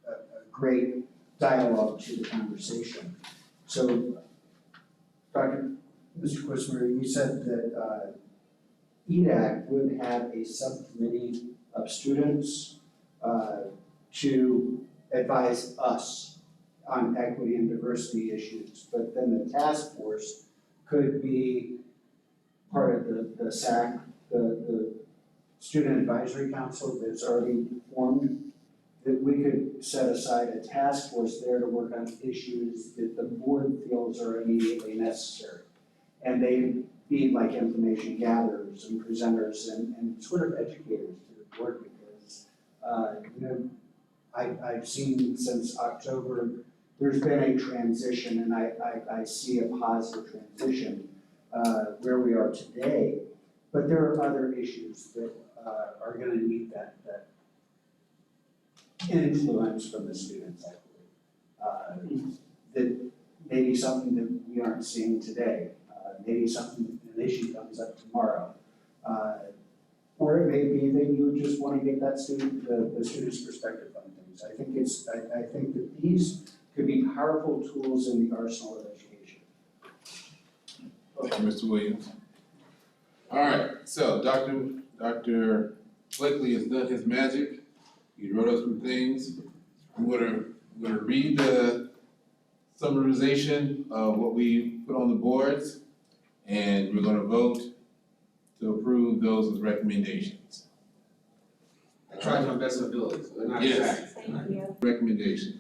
a great dialogue to the conversation. So, Mr. Quismer, you said that EDAC would have a subcommittee of students to advise us on equity and diversity issues, but then the task force could be part of the SAC, the Student Advisory Council that's already formed, that we could set aside a task force there to work on issues that the board feels are immediately necessary. And they'd be like information gatherers and presenters and sort of educators to the board because, I've seen since October there's been a transition, and I see a positive transition where we are today. But there are other issues that are gonna need that influence from the students, I believe. That maybe something that we aren't seeing today, maybe something, an issue comes up tomorrow. Or it may be that you just wanna get that student, the student's perspective on things. I think that these could be powerful tools in the arsenal of education. Thank you, Mr. Williams. All right, so Dr. Blakely has done his magic. He wrote us some things. I'm gonna read the summarization of what we put on the boards, and we're gonna vote to approve those as recommendations. I tried my best abilities, but not Yes. exact. Thank you. Recommendation.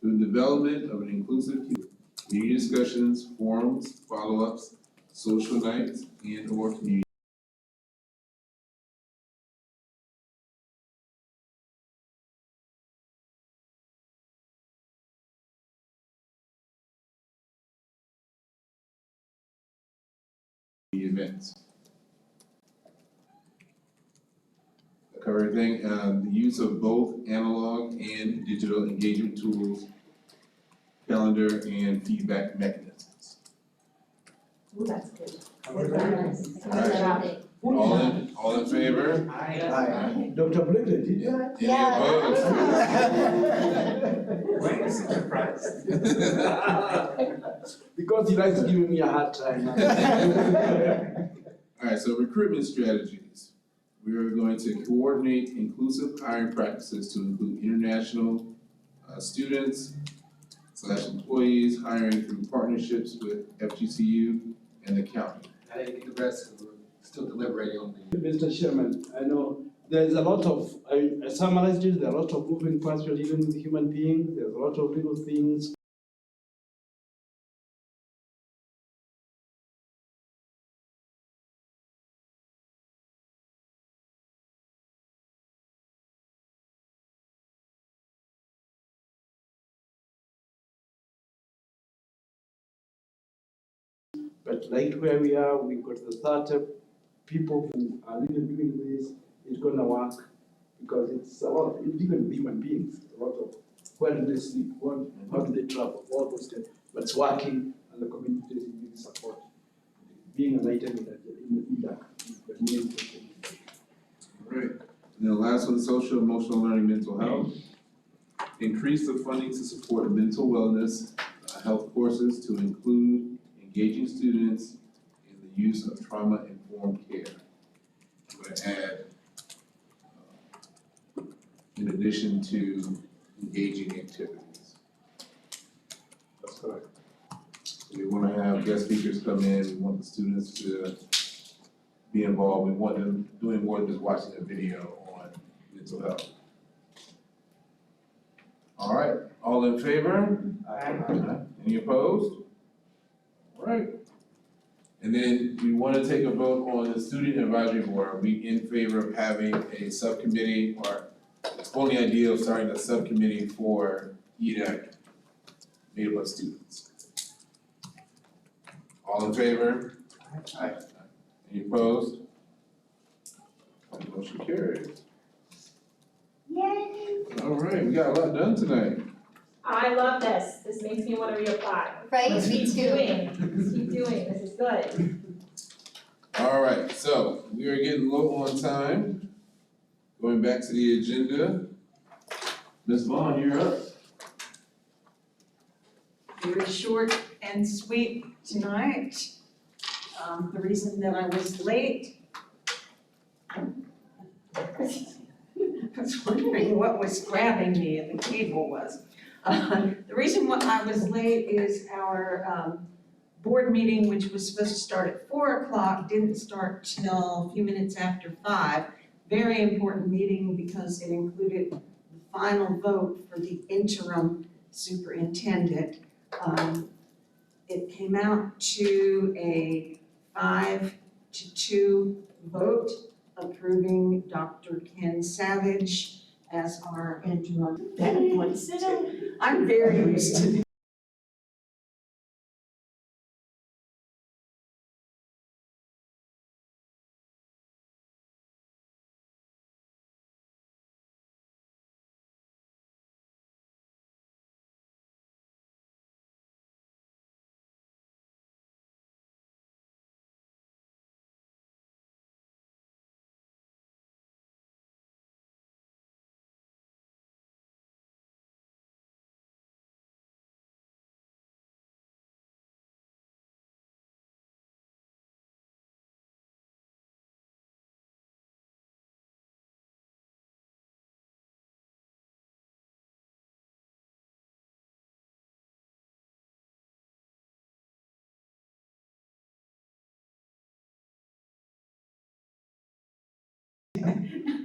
The development of an inclusive community discussions, forums, follow-ups, social nights, and/or community events. Cover everything, the use of both analog and digital engagement tools, calendar, and feedback mechanisms. Ooh, that's good. Alright. All in favor? Aye. Dr. Blakely, did you? Any opposed? Why is it surprised? Because he likes giving me a hard time. Alright, so recruitment strategies. We are going to coordinate inclusive hiring practices to include international students / employees hiring through partnerships with FGCU and the county. I didn't get the rest, because we're still deliberating on the. Mr. Chairman, I know there's a lot of, I summarized it, there are a lot of moving parts when dealing with human beings, there's a lot of little things. But like where we are, we've got the 30 people who are really doing this, it's gonna work. Because it's a lot, even with human beings, a lot of where do they sleep, how do they travel, all those things. But it's working and the community is giving support. Being an item in the EDAC is the main thing. Alright, and then the last one, social emotional learning, mental health. Increase the funding to support mental wellness, health courses to include engaging students in the use of trauma-informed care. I'm going to add, in addition to engaging activities. That's correct. We want to have guest speakers come in, we want the students to be involved, we want them doing more than just watching a video on mental health. All right, all in favor? Aye. Any opposed? All right. And then we want to take a vote on the student advisory board. Are we in favor of having a subcommittee, or only idea of starting a subcommittee for EDAC made up of students? All in favor? Aye. Any opposed? Motion carries. Yay! All right, we got a lot done tonight. I love this. This makes me want to reapply. Right, Let's me keep too. doing. Let's keep doing. This is good. All right, so we are getting low on time. Going back to the agenda. Ms. Vaughn, you're up. Very short and sweet tonight. The reason that I was late, I was wondering what was grabbing me and the cable was. The reason why I was late is our board meeting, which was supposed to start at 4 o'clock, didn't start till a few minutes after 5. Very important meeting because it included the final vote for the interim superintendent. It came out to a 5-2 vote approving Dr. Ken Savage as our interim. That one's too. I'm very used to.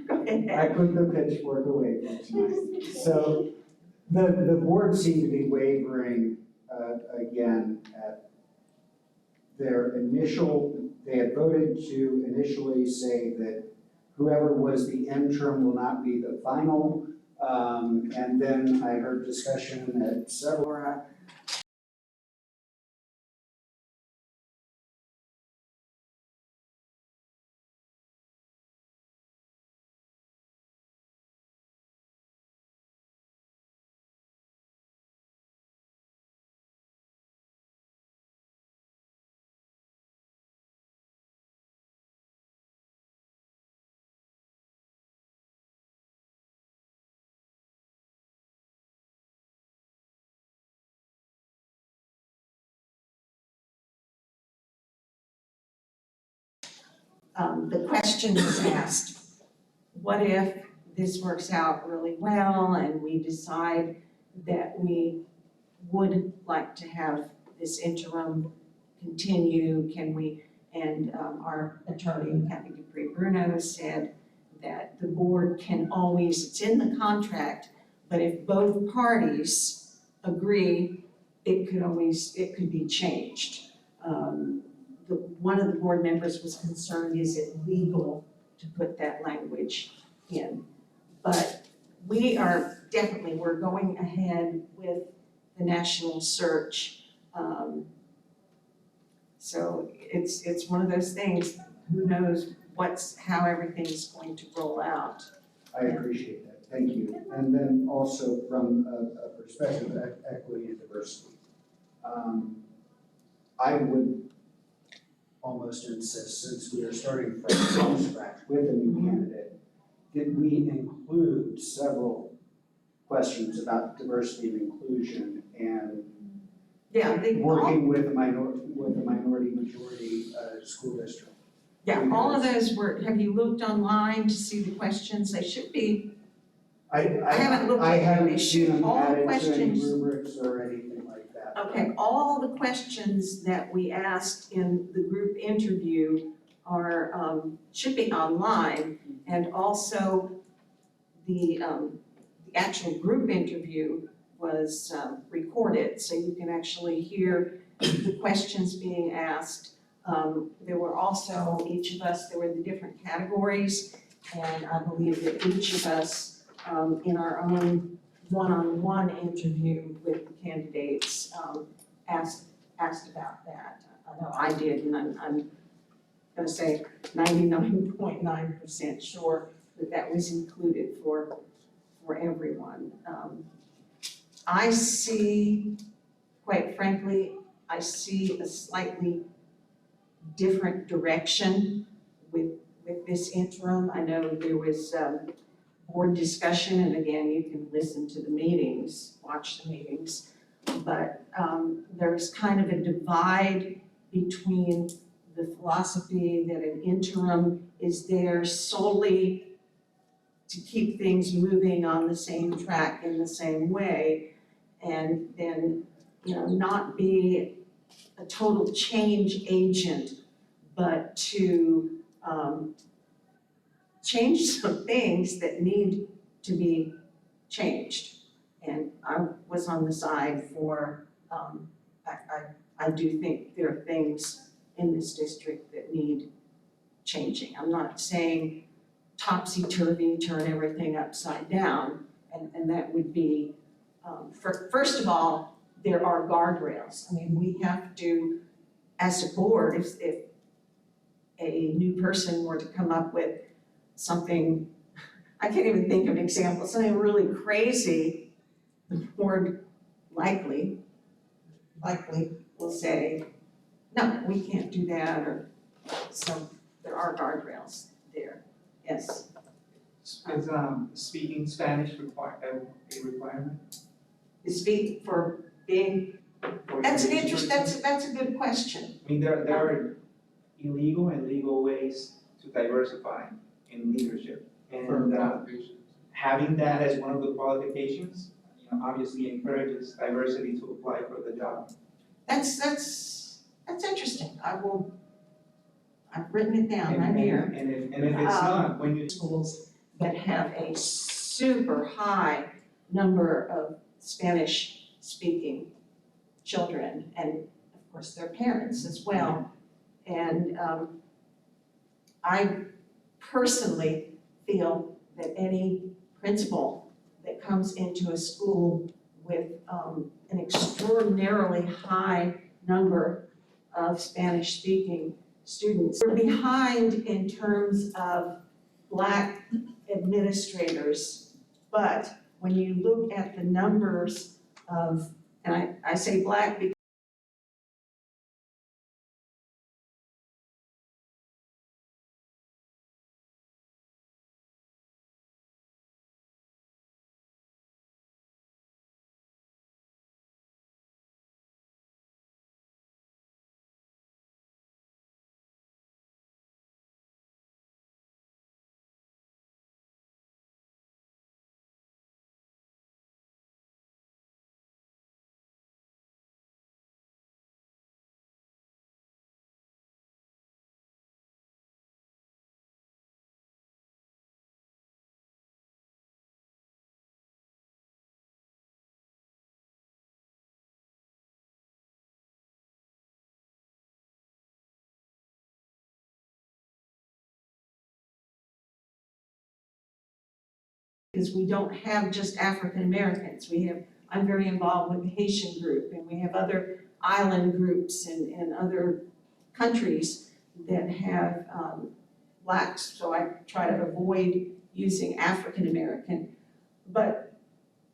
Go ahead. I put the pitchfork away for tonight. So the board seemed to be wavering again at their initial, they had voted to initially say that whoever was the interim will not be the final. And then I heard discussion at several. The question was asked, what if this works out really well and we decide that we would like to have this interim continue, can we? And our attorney, Kathy Dupree-Bruno, said that the board can always, it's in the contract, but if both parties agree, it could be changed. One of the board members was concerned, is it legal to put that language in? But we're going ahead with the national search. So it's one of those things, who knows how everything's going to roll out. I appreciate that, thank you. And then also from a perspective of equity and diversity, I would almost insist, since we are starting from scratch with a new candidate, that we include several questions about diversity and inclusion and working with the minority majority school district. Yeah, all of those have you looked online to see the questions? They should be. I haven't looked at them. They seen them all the added to any questions. rubrics or anything like that. Okay, all the questions that we asked in the group interview are, should be online, and also the actual group interview was recorded, so you can actually hear the questions being asked. There were also, each of us, there were the different categories, and I believe that each of us, in our own one-on-one interview with the candidates, asked about that. I know I did, and I'm gonna say 99.9% sure that was included for everyone. I see, quite frankly, I see a slightly different direction with this interim. I know there was board discussion, and again, you can listen to the meetings, watch the meetings, but there's kind of a divide between the philosophy that an interim is there solely to keep things moving on the same track in the same way, and then, not be a total change agent, but to change some things that need to be changed. And I was on the side for, I do think there are things in this district that need changing. I'm not saying topsy-turvy, turn everything upside down. And that would be, first of all, there are guardrails. I mean, we have to, as a board, if a new person were to come up with something, I can't even think of an example, something really crazy, the board likely will say, no, we can't do that, or, so there are guardrails there, yes. Is speaking Spanish a requirement? To speak for being, that's a good question. I mean, there are illegal and legal ways to diversify in leadership. And having that as one of the qualifications, obviously encourages diversity to apply for the job. That's interesting. I've written it down right here. And if it's not, when you. Schools that have a super high number of Spanish speaking children, and of course their parents as well. And I personally feel that any principal that comes into a school with an extraordinarily high number of Spanish speaking students, we're behind in terms of Black administrators, but when you look at the numbers of, and I say Black because we don't have just African Americans. I'm very involved with the Haitian group, and we have other island groups in other countries that have Blacks, so I try to avoid using African American. But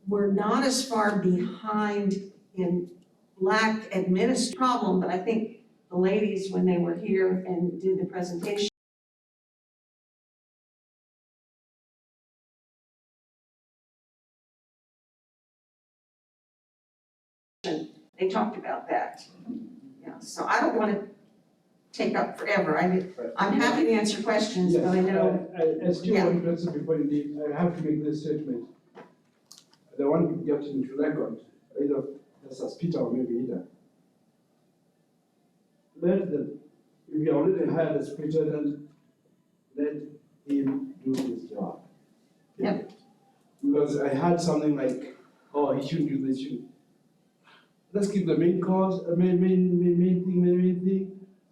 we're not as far behind in Black problem, but I think the ladies, when they were here and did the presentation, they talked about that. Yeah, so I don't want to take up forever. I'm happy to answer questions, but I know. I still want to answer before you leave. I have to make this statement. The one to get into record, either as Peter or maybe either. If you already hired a superintendent, let him do his job. Yep. Because I had something like, oh, he shouldn't do this, let's keep the main cause, main thing.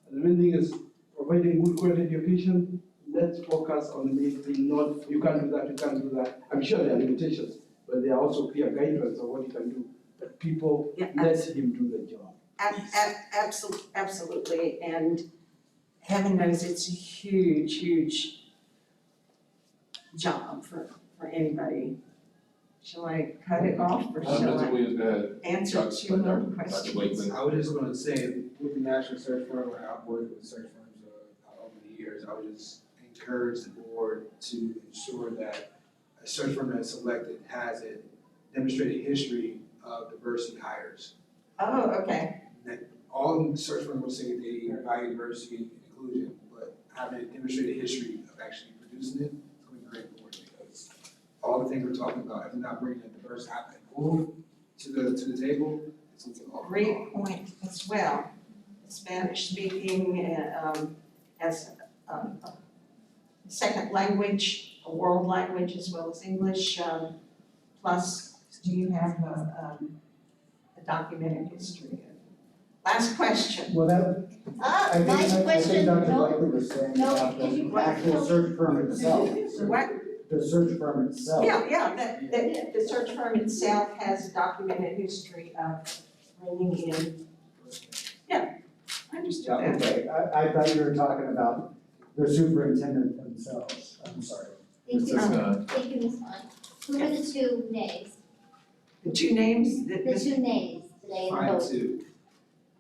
And the main thing is providing good quality education. Let's focus on the main thing, not you can't do that, you can't do that. I'm sure there are limitations, but there are also clear guidelines of what you can do. But people, let him do the job. Absolutely, and heaven knows it's a huge job for anybody. Shall I cut it off, or shall I answer two more questions? I was just gonna say, with the National Search Firm, where I've worked with search firms over the years, I would just encourage the board to ensure that a search firm that's selected has a demonstrated history of diversity hires. Oh, okay. That all search firms will say they value diversity and inclusion, but having a demonstrated history of actually producing it is going to be very important, because all the things we're talking about, if we're not bringing a diverse applicant pool to the table, it's all. Great point as well. Spanish speaking as a second language, a world language as well as English. Plus, do you have a documented history Last question. Well, that, Ah, I my think question, Dr. no, Blakely was saying no, about can you- the actual search firm itself. What? The search firm itself. Yeah, that the search firm itself has a documented history of bringing in. Yeah, I understood that. Okay, I thought you were talking about the superintendent themselves, I'm sorry. thank you, Mr. Scott. thank you, Ms. Vaughn. Who were the two nays? The two names, The two nays today in the vote. 5-2.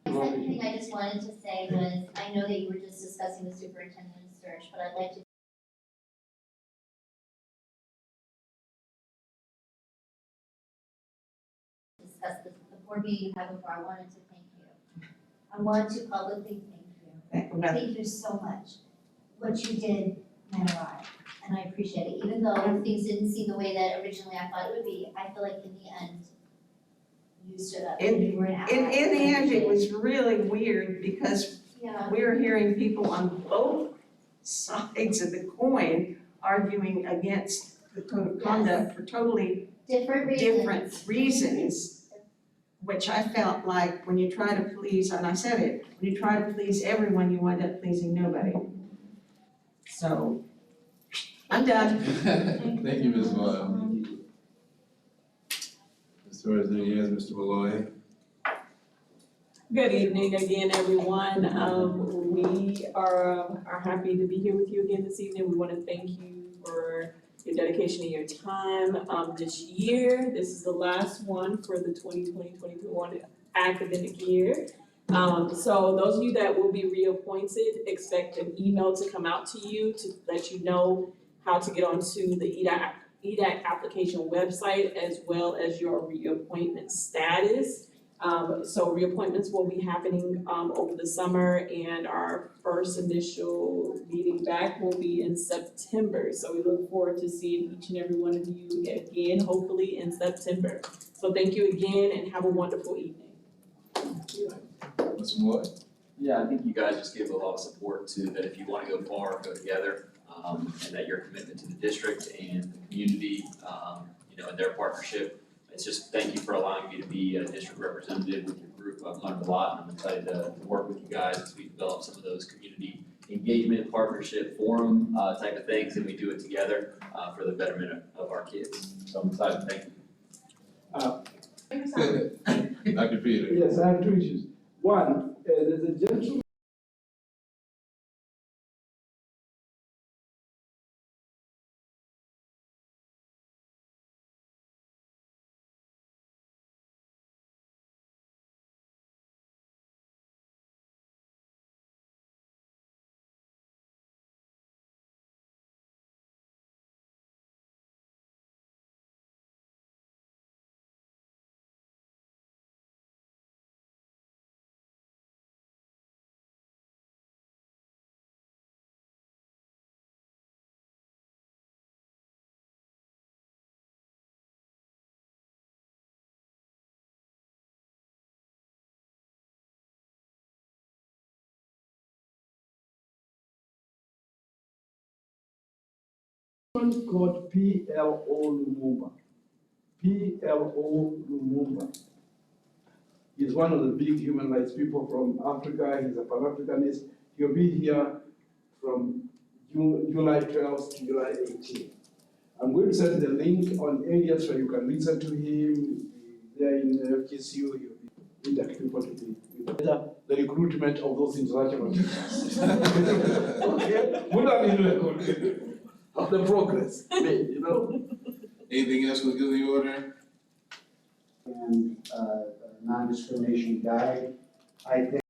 The second thing I just wanted to say was, I know that you were just discussing the superintendent search, but I'd like to discuss the board meeting you had before. I wanted to thank you. I want to publicly thank you. Thank you so much. What you did meant a lot, and I appreciate it. Even though things didn't seem the way that originally I thought it would be, I feel like in the end, you stood up and you were an ally. in the end, it was really weird because Yeah. we were hearing people on both sides of the coin arguing against the code of conduct for totally different reasons, which I felt like when you try to please, and I said it, when you try to please everyone, you wind up pleasing nobody. So, I'm done. Thank you, Ms. Vaughn. As far as any hands, Mr. Malloy. Good evening again, everyone. We are happy to be here with you again this evening. We want to thank you for your dedication and your time this year. This is the last one for the 2020-2021 academic year. So those of you that will be reappointed, expect an email to come out to you to let you know how to get onto the EDAC application website, as well as your reappointment status. So reappointments will be happening over the summer, and our first initial meeting back will be in September. So we look forward to seeing each and every one of you again, hopefully in September. So thank you again and have a wonderful evening. Mr. Malloy. Yeah, I think you guys just gave a lot of support to that if you want to go far, go together, and that your commitment to the district and the community, and their partnership. It's just thank you for allowing me to be a district representative with your group. I've learned a lot, and I'm excited to work with you guys as we develop some of those community engagement, partnership, forum type of things, and we do it together for the betterment of our kids. So I'm excited. Thank you. Dr. Peter. Yes, I have two issues. One, there's a gentleman called PLO Lumumba. PLO Lumumba. He's one of the big human rights people from Africa. He's a Pan-Africanist. He'll be here from July 12th to July 18th. I'm going to send the link on areas where you can listen to him. There in FGCU, you'll be with the people to be with the recruitment of those international teachers. Okay? Put that in record of the progress made, Anything else with good order? And a non-discrimination guide, I think.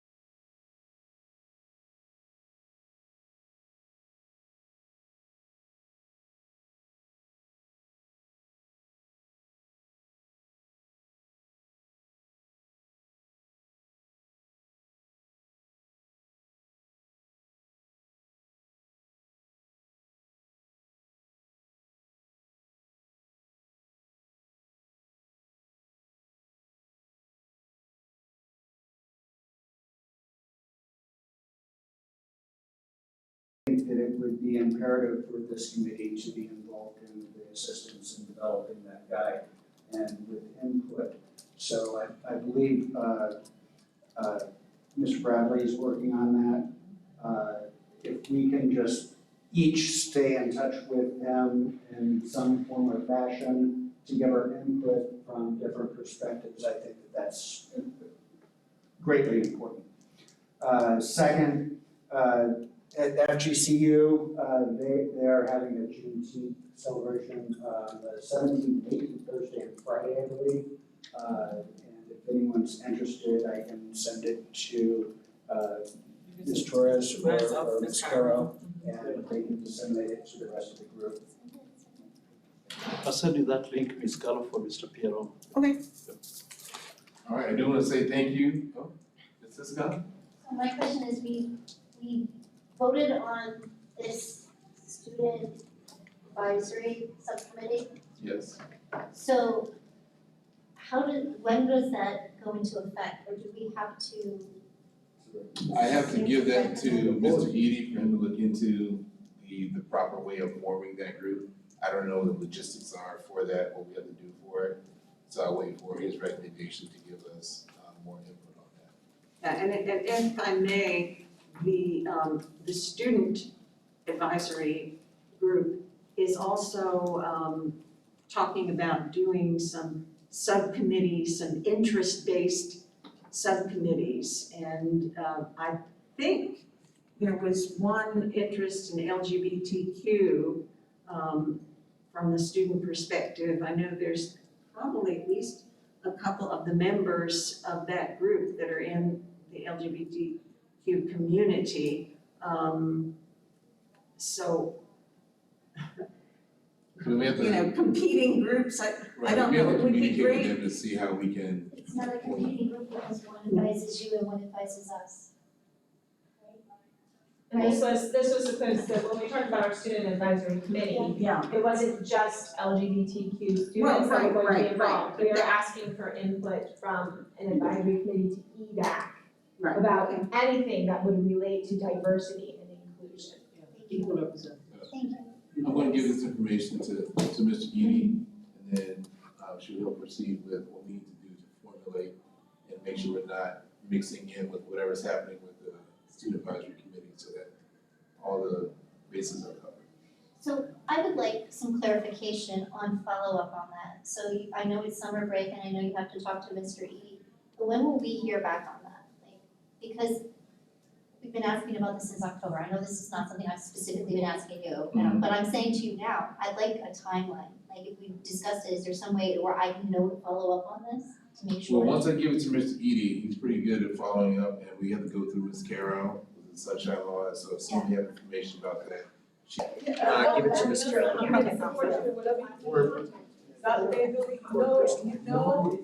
That it would be imperative for this committee to be involved in the assistance in developing that guide and with input. So I believe Mr. Bradley is working on that. If we can just each stay in touch with him in some form or fashion to give our input from different perspectives, I think that that's greatly important. Second, at FGCU, they are having a Juneteenth celebration the 17th, 18th, Thursday and Friday, I believe. And if anyone's interested, I can send it to Ms. Torres or Ms. Caro, and they can disseminate it to the rest of the group. I'll send you that link, Ms. Gallo, for Mr. Piero. Okay. All right, I do want to say thank you. Oh, is this gone? So my question is, we voted on this student advisory subcommittee. Yes. So when does that go into effect, or do we have to? I have to give that to Mr. Edie for him to look into the proper way of forming that group. I don't know what the logistics are for that, what we have to do for it. So I'll wait for his recommendation to give us more input on that. Yeah, and if I may, the student advisory group is also talking about doing some subcommittees, some interest-based subcommittees. And I think there was one interest in LGBTQ from the student perspective. I know there's probably at least a couple of the members of that group that are in the LGBTQ community. So, So we have to, competing groups, I right, don't we have know, to it would be communicate with great. them to see how we can. It's not a competing group because one advises you and one advises us. And this was supposed to, when we talked about our student advisory committee, Yeah. it wasn't just LGBTQ students Well, that were going to be right. involved. We were asking for input from an advisory committee to EDAC Right. about anything that would relate to diversity and inclusion. Thank you. I'm going to give this information to Mr. Edie, and then she will proceed with what we need to do to formulate and make sure we're not mixing in with whatever's happening with the student advisory committee so that all the bases are covered. So I would like some clarification on follow-up on that. So I know it's summer break and I know you have to talk to Mr. Edie, but when will we hear back on that? Because we've been asking about this since October. I know this is not something I've specifically been asking you, but I'm saying to you now, I'd like a timeline. Like if we discussed it, is there some way where I can know to follow up on this to make sure? Well, once I give it to Mr. Edie, he's pretty good at following up, and we have to go through Ms. Carroll with the sunshine law, so if somebody have information about that. Give it to Mr. Not, they really, no,